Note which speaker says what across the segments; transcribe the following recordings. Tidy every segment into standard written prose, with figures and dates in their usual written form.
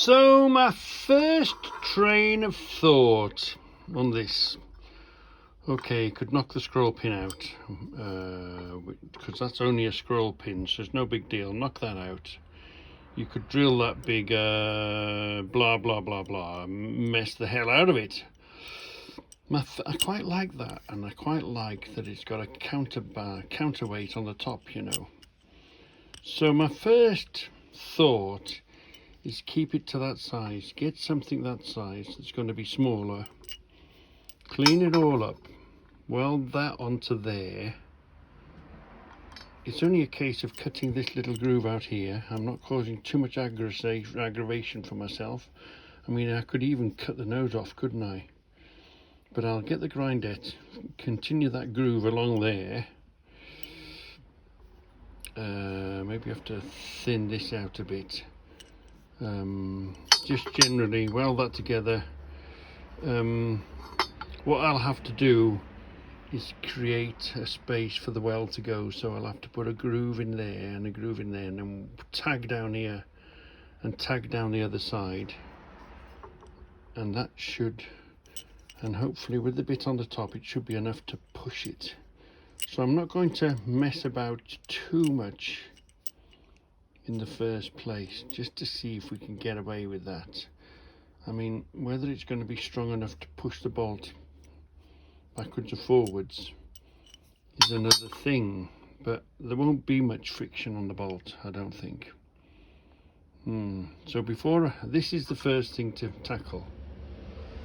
Speaker 1: So my first train of thought on this, okay, could knock the scroll pin out, because that's only a scroll pin, so it's no big deal. Knock that out. You could drill that big blah blah blah blah, mess the hell out of it. I quite like that, and I quite like that it's got a counterweight on the top, you know. So my first thought is keep it to that size. Get something that size that's going to be smaller. Clean it all up. Weld that onto there. It's only a case of cutting this little groove out here. I'm not causing too much aggravation for myself. I mean, I could even cut the nose off, couldn't I? But I'll get the grindette, continue that groove along there. Maybe I have to thin this out a bit. Just generally weld that together. What I'll have to do is create a space for the weld to go, so I'll have to put a groove in there and a groove in there, and then tag down here and tag down the other side, and that should, and hopefully with the bit on the top it should be enough to push it. So I'm not going to mess about too much in the first place, just to see if we can get away with that. I mean, whether it's going to be strong enough to push the bolt backwards or forwards is another thing, but there won't be much friction on the bolt, I don't think. So before, this is the first thing to tackle.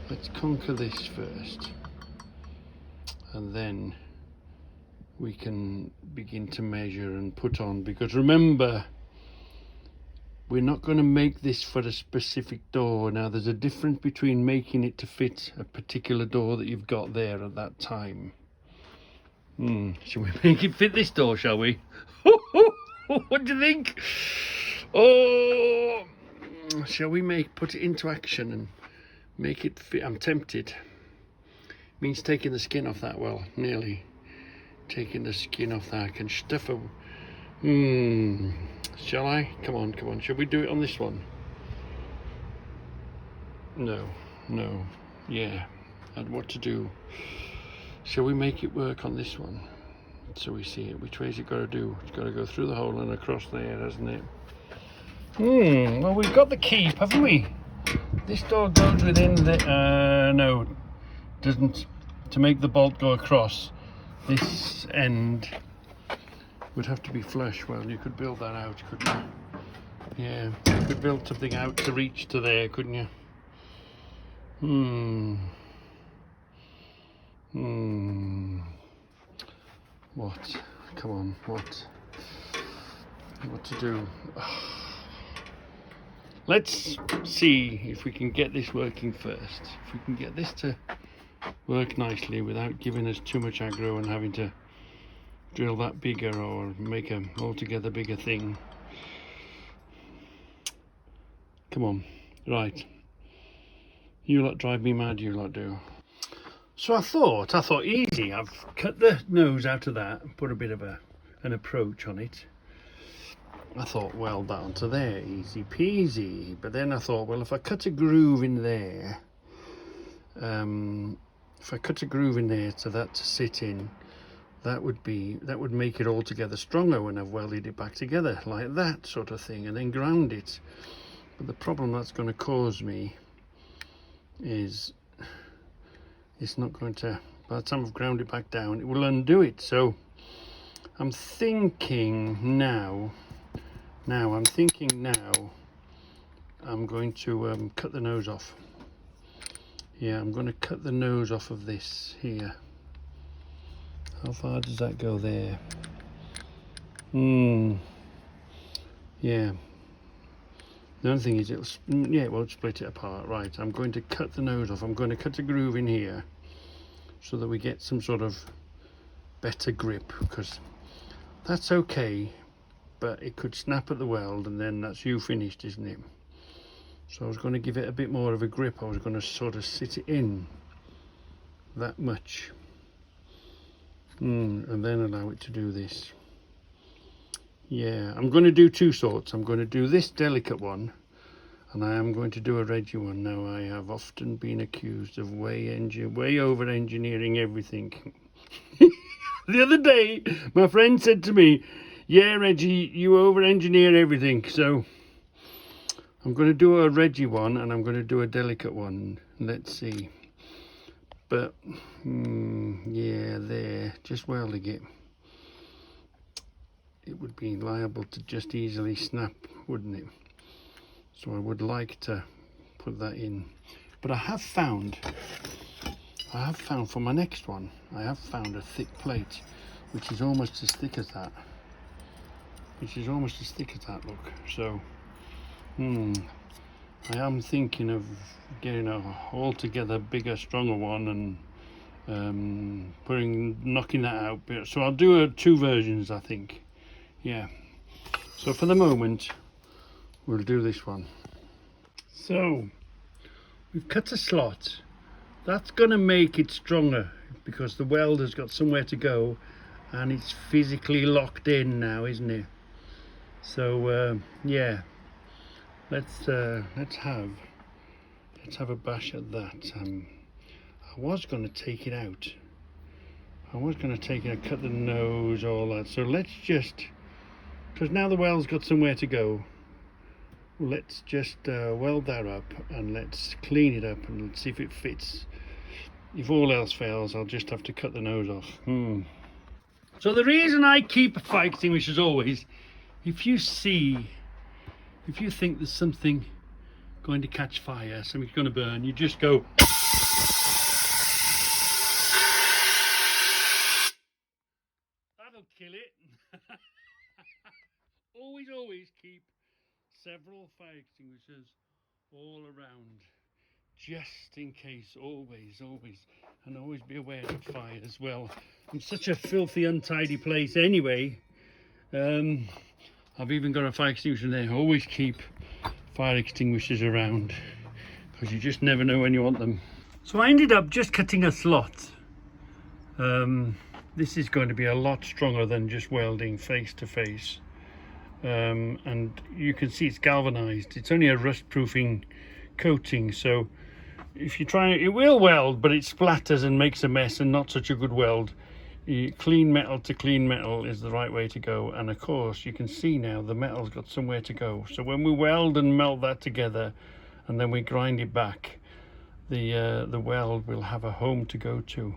Speaker 1: Let's conquer this first, and then we can begin to measure and put on, because remember, we're not going to make this for a specific door. Now, there's a difference between making it to fit a particular door that you've got there at that time. Shall we make it fit this door, shall we? What do you think? Oh, shall we put it into action and make it fit? I'm tempted. Means taking the skin off that. Well, nearly taking the skin off that. I can stuff a... Shall I? Come on. Shall we do it on this one? No. Yeah. And what to do? Shall we make it work on this one? So we see it. Which way has it got to do? It's got to go through the hole and across there, hasn't it? Well, we've got the keep, haven't we? This door goes within the... no, doesn't. To make the bolt go across, this end would have to be flush. Well, you could build that out, couldn't you? Yeah, you could build something out to reach to there, couldn't you? What? Come on, what? What to do? Let's see if we can get this working first. If we can get this to work nicely without giving us too much aggro and having to drill that bigger or make a altogether bigger thing. Come on, right. You lot drive me mad, you lot do. So I thought easy. I've cut the nose out of that and put a bit of an approach on it. I thought, weld that onto there, easy peasy. But then I thought, well, if I cut a groove in there, so that to sit in, that would make it all together stronger when I've welded it back together, like that sort of thing, and then ground it. But the problem that's going to cause me is it's not going to, by the time I've ground it back down, it will undo it. So I'm thinking now I'm going to cut the nose off. Yeah, I'm going to cut the nose off of this here. How far does that go there? Yeah. The only thing is it won't split it apart. Right, I'm going to cut the nose off. I'm going to cut a groove in here so that we get some sort of better grip, because that's okay, but it could snap at the weld and then that's you finished, isn't it? So I was going to give it a bit more of a grip. I was going to sort of sit it in that much. And then allow it to do this. Yeah, I'm going to do two sorts. I'm going to do this delicate one, And I am going to do a Reggie one now. I have often been accused of way over engineering everything. The other day, my friend said to me, yeah, Reggie, you over engineer everything. So I'm going to do a Reggie one and I'm going to do a delicate one. Let's see. But yeah, there, just welding it. It would be liable to just easily snap, wouldn't it? So I would like to put that in. But I have found for my next one, I have found a thick plate, which is almost as thick as that. Look. So, I am thinking of getting a altogether bigger, stronger one and knocking that out. So I'll do two versions, I think. Yeah. So for the moment, we'll do this one. So we've cut a slot. That's going to make it stronger because the weld has got somewhere to go and it's physically locked in now, isn't it? So yeah, let's have a bash at that. I was going to take it out. Cut the nose, all that. So let's just, because now the weld's got somewhere to go, let's just weld that up and let's clean it up and let's see if it fits. If all else fails, I'll just have to cut the nose off. So the reason I keep a fire extinguisher is always, if you think there's something going to catch fire, something's going to burn, you just go. That'll kill it. Always keep several fire extinguishers all around, just in case. Always, and always be aware of fire as well. I'm such a filthy, untidy place anyway. I've even got a fire extinguisher there. Always keep fire extinguishers around because you just never know when you want them. So I ended up just cutting a slot. This is going to be a lot stronger than just welding face to face. And you can see it's galvanized. It's only a rust proofing coating, so if you try it will weld, but it splatters and makes a mess and not such a good weld. Clean metal to clean metal is the right way to go. And of course you can see now the metal's got somewhere to go, so when we weld and melt that together and then we grind it back, the weld will have a home to go to.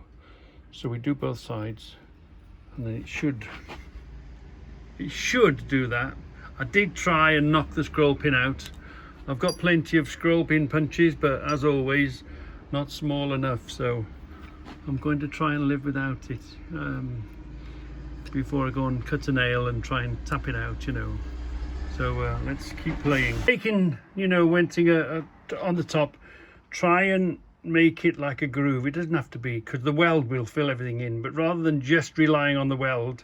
Speaker 1: So we do both sides and then it should do that. I did try and knock the scroll pin out. I've got plenty of scroll pin punches, but as always, not small enough, so I'm going to try and live without it before I go and cut a nail and try and tap it out, you know. So let's keep playing. Taking, you know, wenting on the top, try and make it like a groove. It doesn't have to be, because the weld will fill everything in, but rather than just relying on the weld,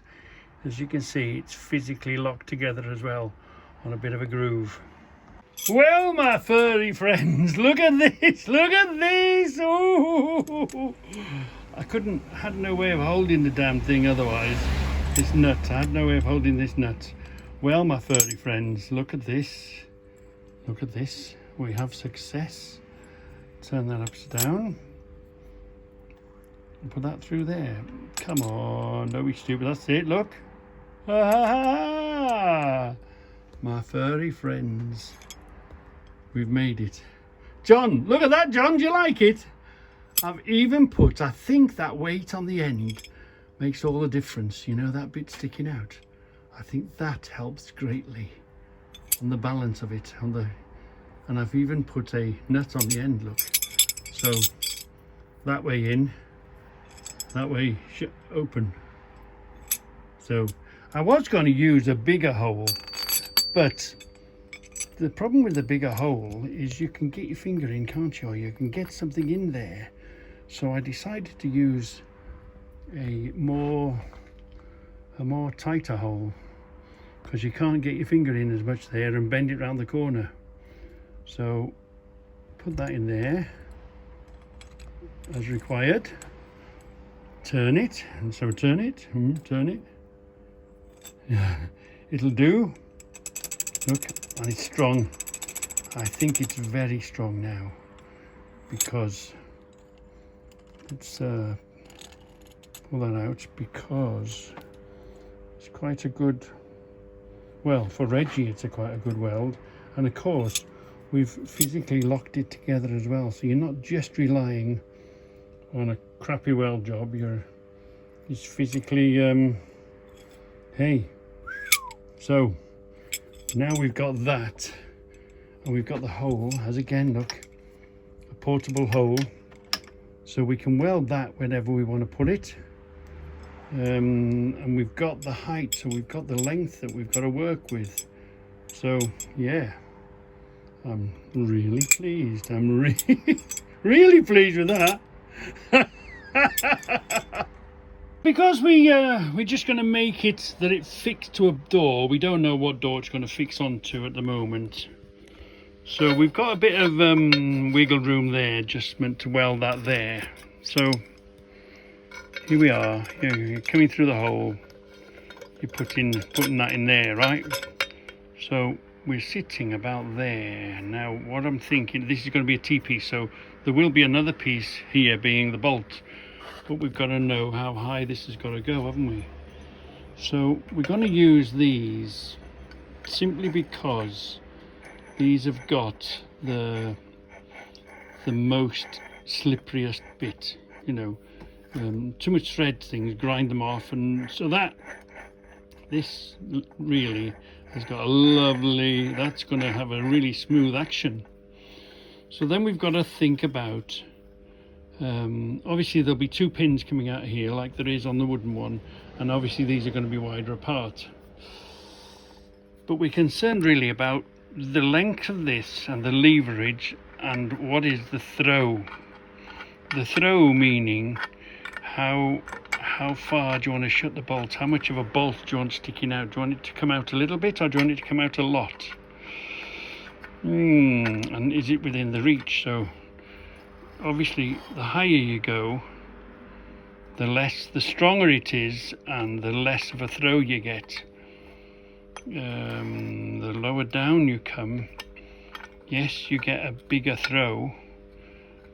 Speaker 1: as you can see, it's physically locked together as well on a bit of a groove. Well, my furry friends, look at this, Ooh. I had no way of holding the damn thing otherwise. This nut, I had no way of holding this nut. Well, my furry friends, look at this. We have success. Turn that upside down and put that through there. Come on, don't be stupid. That's it, look. Ah, my furry friends, we've made it. John, look at that, John, do you like it? I've even put, I think that weight on the end makes all the difference, you know, that bit sticking out. I think that helps greatly on the balance of it, and I've even put a nut on the end, look. So that way in, that way open. So I was going to use a bigger hole, but the problem with the bigger hole is you can get your finger in, can't you? Or you can get something in there. So I decided to use a more tighter hole, because you can't get your finger in as much there and bend it around the corner. So put that in there as required. Turn it, and so turn it. It'll do. Look, and it's strong. I think it's very strong now, because let's pull that out, because it's quite a good, well, for Reggie it's quite a good weld, and of course we've physically locked it together as well, so you're not just relying on a crappy weld job, it's physically hey. So now we've got that, and we've got the hole, as again, look, a portable hole, so we can weld that whenever we want to put it. And we've got the height, so we've got the length that we've got to work with. So yeah, I'm really pleased. I'm really pleased with that. Because we're just going to make it that it fits to a door. We don't know what door it's going to fix onto at the moment. So we've got a bit of wiggle room there, just meant to weld that there. So here we are. You're coming through the hole. You're putting that in there, right? So we're sitting about there. Now what I'm thinking, this is going to be a T-piece, so there will be another piece here being the bolt. But we've got to know how high this has got to go, haven't we? So we're going to use these simply because these have got the most slipperiest bit, you know. Too much thread things grind them off, and so this really has got a lovely, that's going to have a really smooth action. So then we've got to think about, obviously there'll be two pins coming out here like there is on the wooden one, and obviously these are going to be wider apart, but we're concerned really about the length of this and the leverage, and what is the throw meaning how far do you want to shut the bolt, how much of a bolt do you want sticking out, do you want it to come out a little bit or do you want it to come out a lot, and is it within the reach? So obviously the higher you go, the stronger it is, and the less of a throw you get. The lower down you come, yes, you get a bigger throw,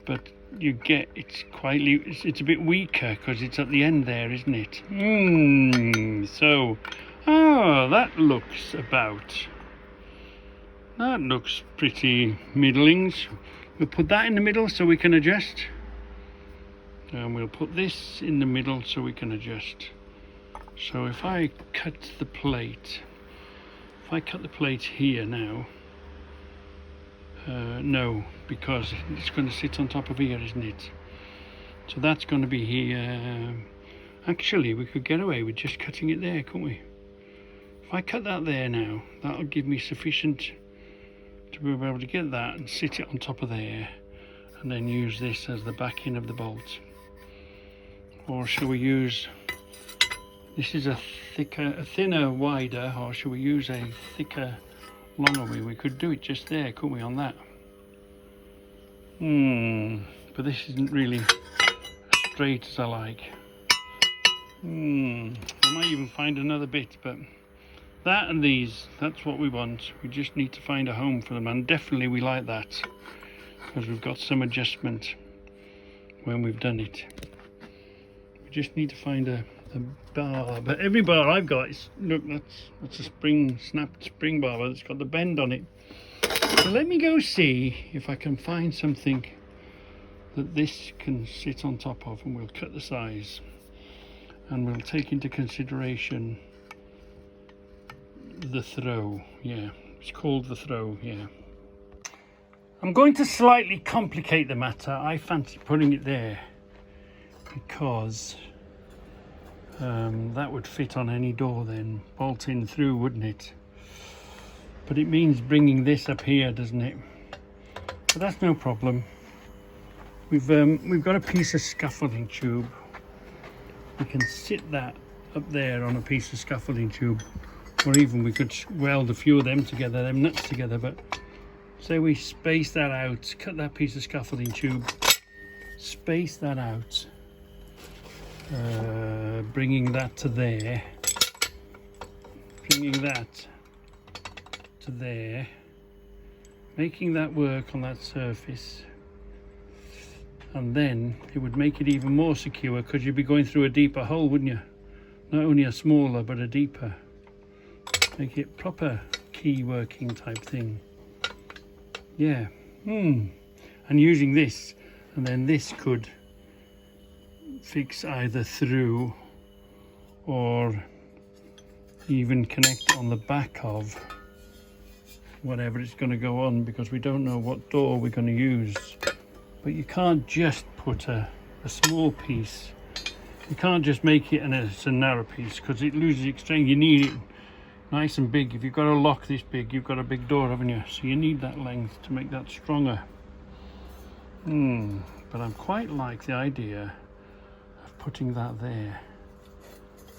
Speaker 1: but you get, it's a bit weaker because it's at the end there, isn't it? So that looks pretty middlings. We'll put that in the middle so we can adjust, and we'll put this in the middle so we can adjust. So if I cut the plate here now, no, because it's going to sit on top of here, isn't it? So that's going to be here. Actually, we could get away with just cutting it there, couldn't we? If I cut that there now, that'll give me sufficient to be able to get that and sit it on top of there, and then use this as the backing of the bolt. Or shall we use, this is a thinner, wider, or shall we use a thicker, longer one? We could do it just there, couldn't we, on that? But this isn't really as straight as I like. I might even find another bit, but that and these, that's what we want. We just need to find a home for them, and definitely we like that because we've got some adjustment when we've done it. We just need to find a bar, but every bar I've got is, look, that's a snapped spring bar, but it's got the bend on it. So let me go see if I can find something that this can sit on top of, and we'll cut the size, and we'll take into consideration the throw. Yeah, it's called the throw. Yeah, I'm going to slightly complicate the matter. I fancy putting it there because that would fit on any door then, bolting through, wouldn't it? But it means bringing this up here, doesn't it? But that's no problem. We've got a piece of scaffolding tube. We can sit that up there on a piece of scaffolding tube, or even we could weld a few of them together, them nuts together. But say we space that out, cut that piece of scaffolding tube, space that out, bringing that to there, bringing that to there, making that work on that surface, and then it would make it even more secure because you'd be going through a deeper hole, wouldn't you? Not only a smaller but a deeper. Make it proper key working type thing. Yeah. And using this, and then this could fix either through or even connect on the back of whatever it's going to go on, because we don't know what door we're going to use. But you can't just put a small piece, you can't just make it and it's a narrow piece, because it loses its strength. You need it nice and big. If you've got a lock this big, you've got a big door, haven't you? So you need that length to make that stronger. But I'm quite like the idea of putting that there,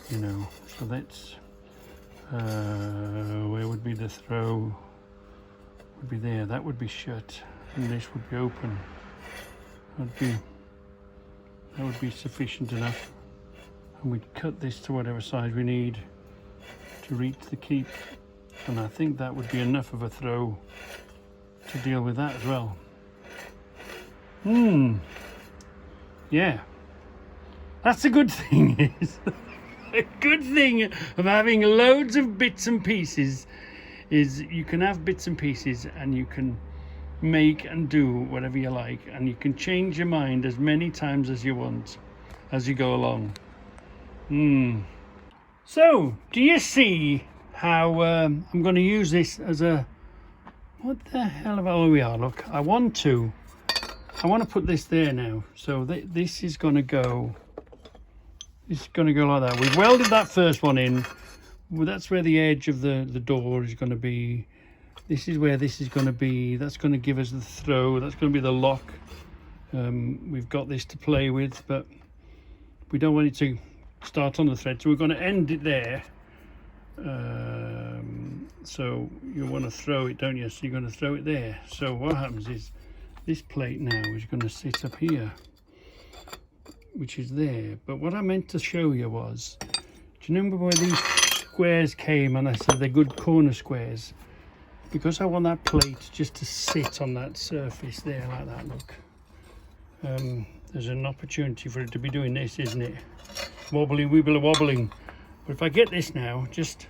Speaker 1: you know. So that's where would be the throw? Would be there. That would be shut, and this would be open. That would be sufficient enough, and we'd cut this to whatever size we need to reach the keep, and I think that would be enough of a throw to deal with that as well. Yeah, that's a good thing. Is a good thing of having loads of bits and pieces is you can have bits and pieces and you can make and do whatever you like, and you can change your mind as many times as you want as you go along. So do you see how I'm going to use this as a, what the hell of, oh we are, look, I want to put this there now. So this is going to go, it's going to go like that. We've welded that first one in. Well, that's where the edge of the door is going to be. This is where this is going to be. That's going to give us the throw. That's going to be the lock. We've got this to play with, but we don't want it to start on the thread, so we're going to end it there. So you want to throw it, don't you? So you're going to throw it there. So what happens is this plate now is going to sit up here, which is there. But what I meant to show you was, do you remember where these squares came, and I said they're good corner squares? Because I want that plate just to sit on that surface there like that, look. There's an opportunity for it to be doing this, isn't it? Wobbly, wibbly, wobbling. But if I get this now, just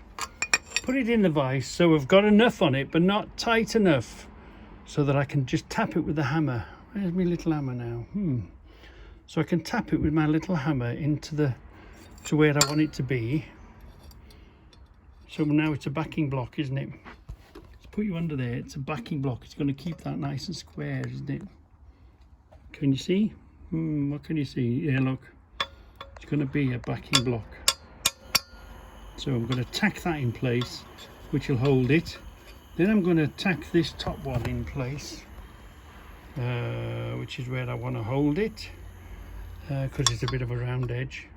Speaker 1: put it in the vise so I've got enough on it, but not tight enough, so that I can just tap it with the hammer. Where's my little hammer now? So I can tap it with my little hammer into to where I want it to be. So now it's a backing block, isn't it? Let's put you under there. It's a backing block. It's going to keep that nice and square, isn't it? Can you see? What can you see? Yeah, look. It's going to be a backing block. So I'm going to tack that in place, which will hold it. Then I'm going to tack this top one in place, which is where I want to hold it, because it's a bit of a round edge.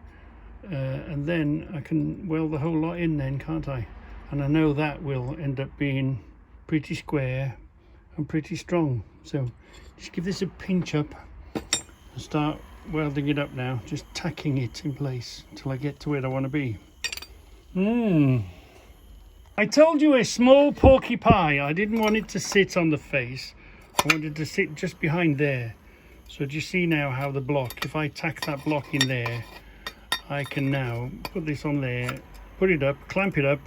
Speaker 1: And then I can weld the whole lot in then, can't I? And I know that will end up being pretty square and pretty strong. So just give this a pinch up and start welding it up now, just tacking it in place until I get to where I want to be. I told you a small porky pie. I didn't want it to sit on the face. I wanted to sit just behind there. So do you see now how the block, if I tack that block in there, I can now put this on there, put it up, clamp it up,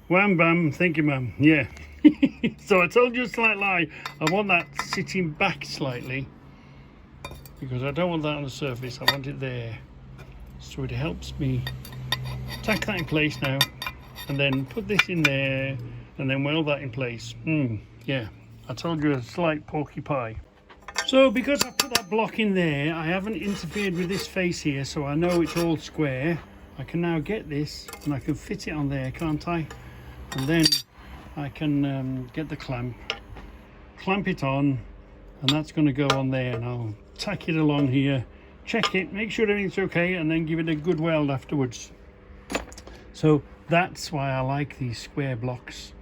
Speaker 1: wham bam, thank you ma'am, yeah. So I told you a slight lie. I want that sitting back slightly, because I don't want that on the surface, I want it there. So it helps me tack that in place now, and then put this in there, and then weld that in place. Yeah, I told you a slight porky pie. So because I put that block in there, I haven't interfered with this face here, so I know it's all square. I can now get this and I can fit it on there, can't I? And then I can get the clamp it on, and that's going to go on there, and I'll tack it along here, check it, make sure everything's okay, and then give it a good weld afterwards. So that's why I like these square blocks.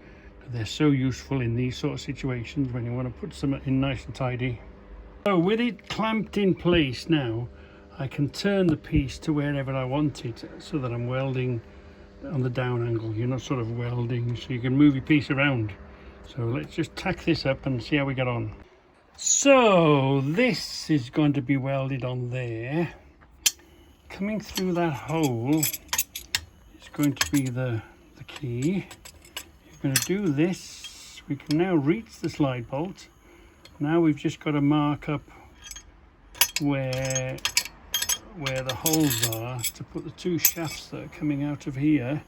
Speaker 1: They're so useful in these sort of situations when you want to put something in nice and tidy. So with it clamped in place now, I can turn the piece to wherever I want it, so that I'm welding on the down angle. You're not sort of welding, so you can move your piece around. So let's just tack this up and see how we get on. So this is going to be welded on there. Coming through that hole is going to be the key. You're going to do this. We can now reach the slide bolt. Now we've just got to mark up where the holes are to put the two shafts that are coming out of here.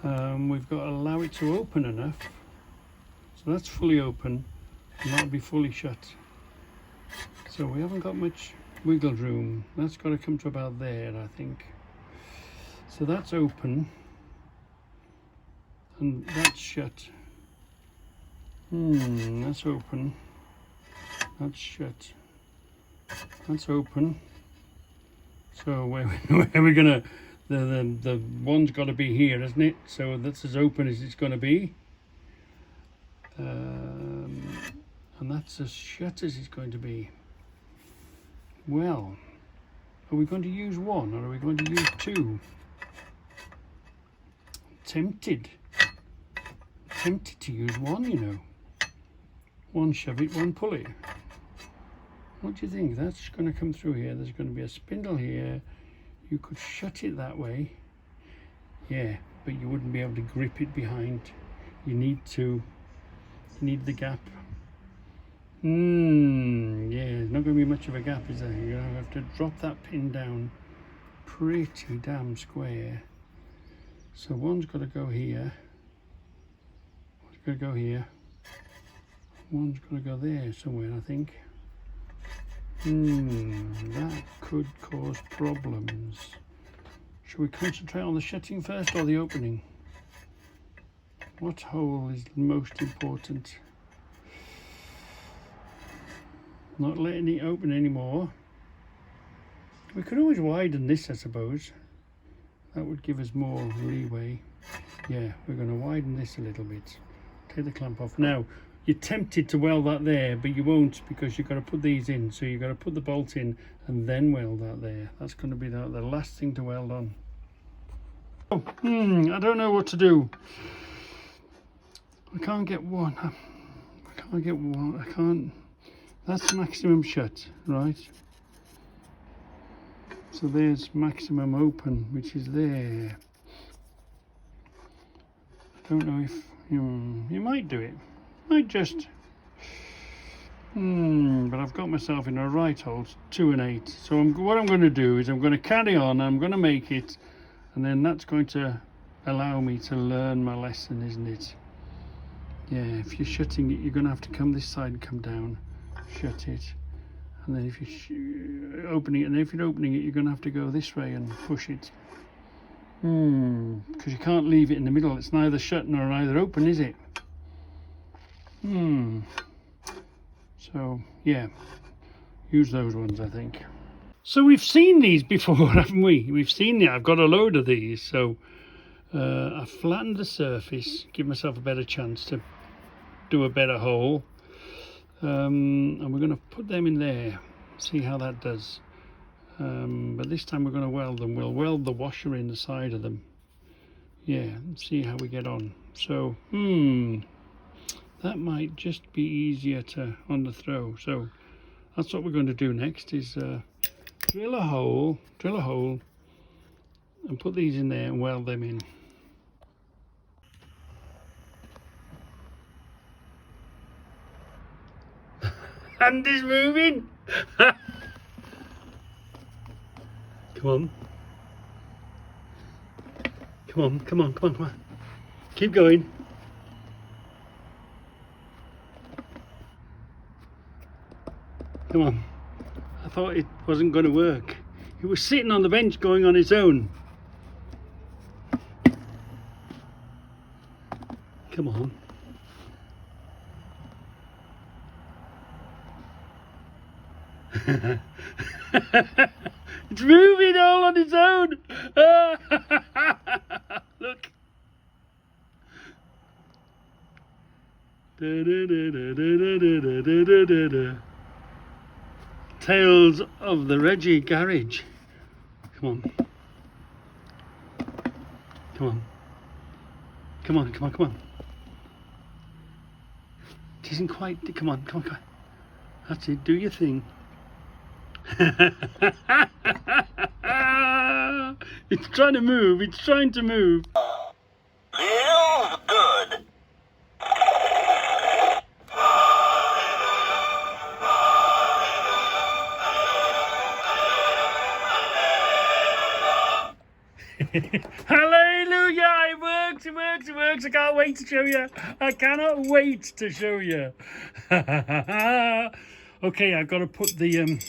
Speaker 1: We've got to allow it to open enough. So that's fully open and that'll be fully shut. So we haven't got much wiggle room. That's got to come to about there, I think. So that's open and that's shut. That's open. That's shut. That's open. So where are we gonna? The one's got to be here, isn't it? So that's as open as it's going to be. And that's as shut as it's going to be. Well, are we going to use one or are we going to use two? Tempted to use one, you know. One shove it, one pull it. What do you think? That's going to come through here. There's going to be a spindle here. You could shut it that way. Yeah, but you wouldn't be able to grip it behind. You need the gap. Yeah, there's not going to be much of a gap, is there? You're going to have to drop that pin down pretty damn square. So one's got to go here. One's got to go here. One's got to go there somewhere, I think. That could cause problems. Should we concentrate on the shutting first or the opening? What hole is most important? Not letting it open anymore. We could always widen this, I suppose. That would give us more leeway. Yeah, we're going to widen this a little bit. Take the clamp off. Now, you're tempted to weld that there, but you won't because you've got to put these in. So you've got to put the bolt in and then weld that there. That's going to be the last thing to weld on. Oh, I don't know what to do. I can't get one. I can't get one. I can't. That's maximum shut, right? So there's maximum open, which is there. I don't know if you might do it. Might just. But I've got myself in a right hole, 2 and 8. So what I'm going to do is I'm going to carry on. I'm going to make it, and then that's going to allow me to learn my lesson, isn't it? Yeah. If you're shutting it, you're going to have to come this side and come down, shut it, and then if you're opening it, and if you're opening it, you're going to have to go this way and push it. Because you can't leave it in the middle. It's neither shut nor either open, is it? So yeah, use those ones, I think. So we've seen these before, haven't we? We've seen it. I've got a load of these. So I flattened the surface, give myself a better chance to do a better hole. And we're going to put them in there, see how that does. But this time we're going to weld them. We'll weld the washer in the side of them. Yeah, see how we get on. So, that might just be easier to on the throw. So that's what we're going to do next is drill a hole and put these in there and weld them in. Hand is moving. Come on. Come on. Keep going. Come on. I thought it wasn't going to work. It was sitting on the bench going on its own. Come on. It's moving all on its own. Look. Tales of the Reggie Garage. Come on. Come on. It isn't quite, come on, come on, come on. That's it, do your thing. It's trying to move, it's trying to move.
Speaker 2: Feels good.
Speaker 1: Hallelujah! It works, it works, it works. I can't wait to show you. I cannot wait to show you. Okay, I've got to put the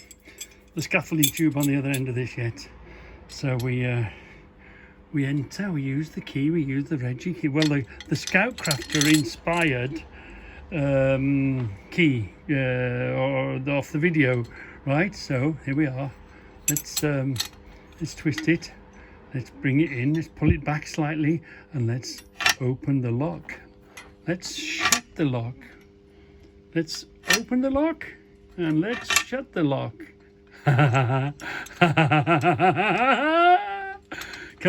Speaker 1: scaffolding tube on the other end of this yet. So we enter, we use the key, we use the Reggie key. Well, the Scoutcrafter inspired key or off the video, right? So here we are. Let's twist it. Let's bring it in, let's pull it back slightly, and let's open the lock. Let's shut the lock. Let's open the lock, and let's shut the lock. Come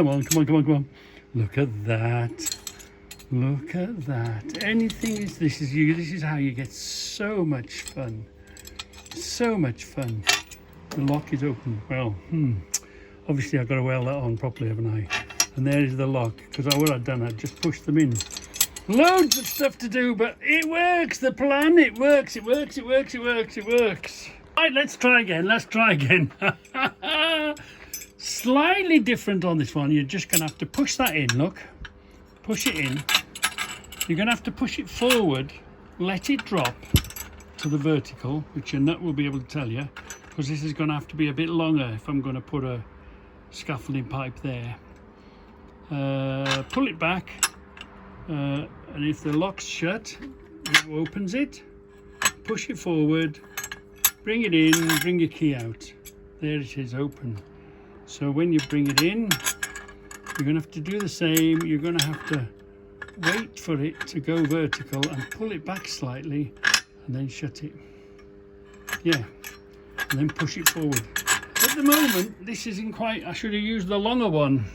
Speaker 1: on, come on, come on, come on. Look at that. Look at that. Anything is, this is how you get so much fun. So much fun. The lock is open. Well, obviously I've got to weld that on properly, haven't I? And there is the lock, because what I'd done, I'd just pushed them in. Loads of stuff to do, but it works, the plan, it works, it works, it works, it works, it works. Right, let's try again, let's try again. Slightly different on this one, you're just going to have to push that in, look. Push it in. You're going to have to push it forward, let it drop to the vertical, which your nut will be able to tell you, because this is going to have to be a bit longer if I'm going to put a scaffolding pipe there. Pull it back, and if the lock's shut, it opens it. Push it forward, bring it in, bring your key out. There it is, open. So when you bring it in, you're going to have to do the same. You're going to have to wait for it to go vertical and pull it back slightly, and then shut it. Yeah, and then push it forward. At the moment, this isn't quite, I should have used the longer one,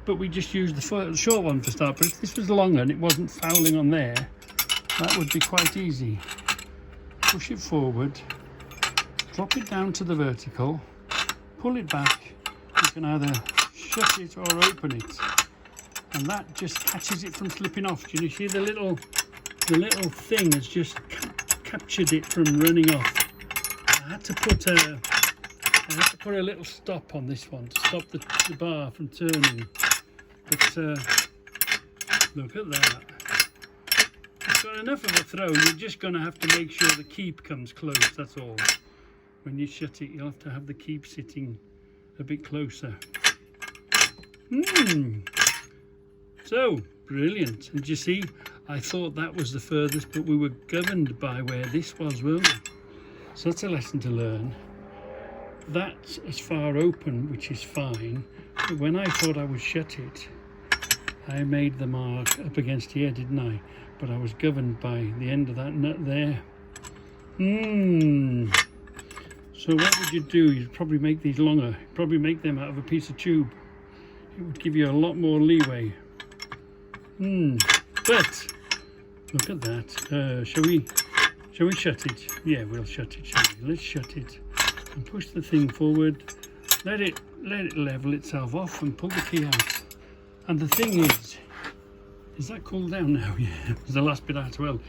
Speaker 1: but we just used the short one for start. But if this was longer and it wasn't fouling on there, that would be quite easy. Push it forward, drop it down to the vertical, pull it back. You can either shut it or open it, and that just catches it from slipping off. Can you see the little thing has just captured it from running off? I had to put a little stop on this one to stop the bar from turning. But look at that. It's got enough of a throw. You're just going to have to make sure the keep comes close, that's all. When you shut it, you'll have to have the keep sitting a bit closer. So, brilliant. Did you see? I thought that was the furthest, but we were governed by where this was, weren't we? So that's a lesson to learn. That's as far open, which is fine. But when I thought I would shut it, I made the mark up against here, didn't I? But I was governed by the end of that nut there. So what would you do? You'd probably make these longer. Probably make them out of a piece of tube. It would give you a lot more leeway. But look at that. Shall we shut it? Yeah, we'll shut it, shall we? Let's shut it and push the thing forward. Let it level itself off and pull the key out. And the thing is that cooled down now? Yeah, it was the last bit out. Well,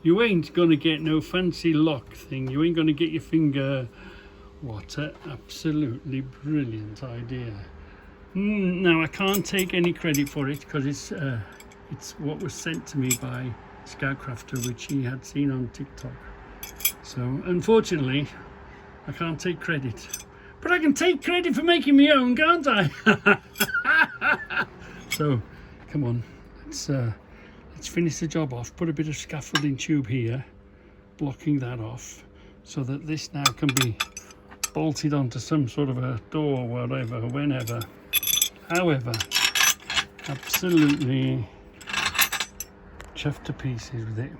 Speaker 1: you ain't gonna get no fancy lock thing. You ain't gonna get your finger. What an absolutely brilliant idea. Now I can't take any credit for it because it's what was sent to me by Scoutcrafter, which he had seen on TikTok. So unfortunately, I can't take credit. But I can take credit for making my own, can't I? So, come on, let's finish the job off. Put a bit of scaffolding tube here, blocking that off, so that this now can be bolted onto some sort of a door, whatever, whenever. However, absolutely chuffed to pieces with it.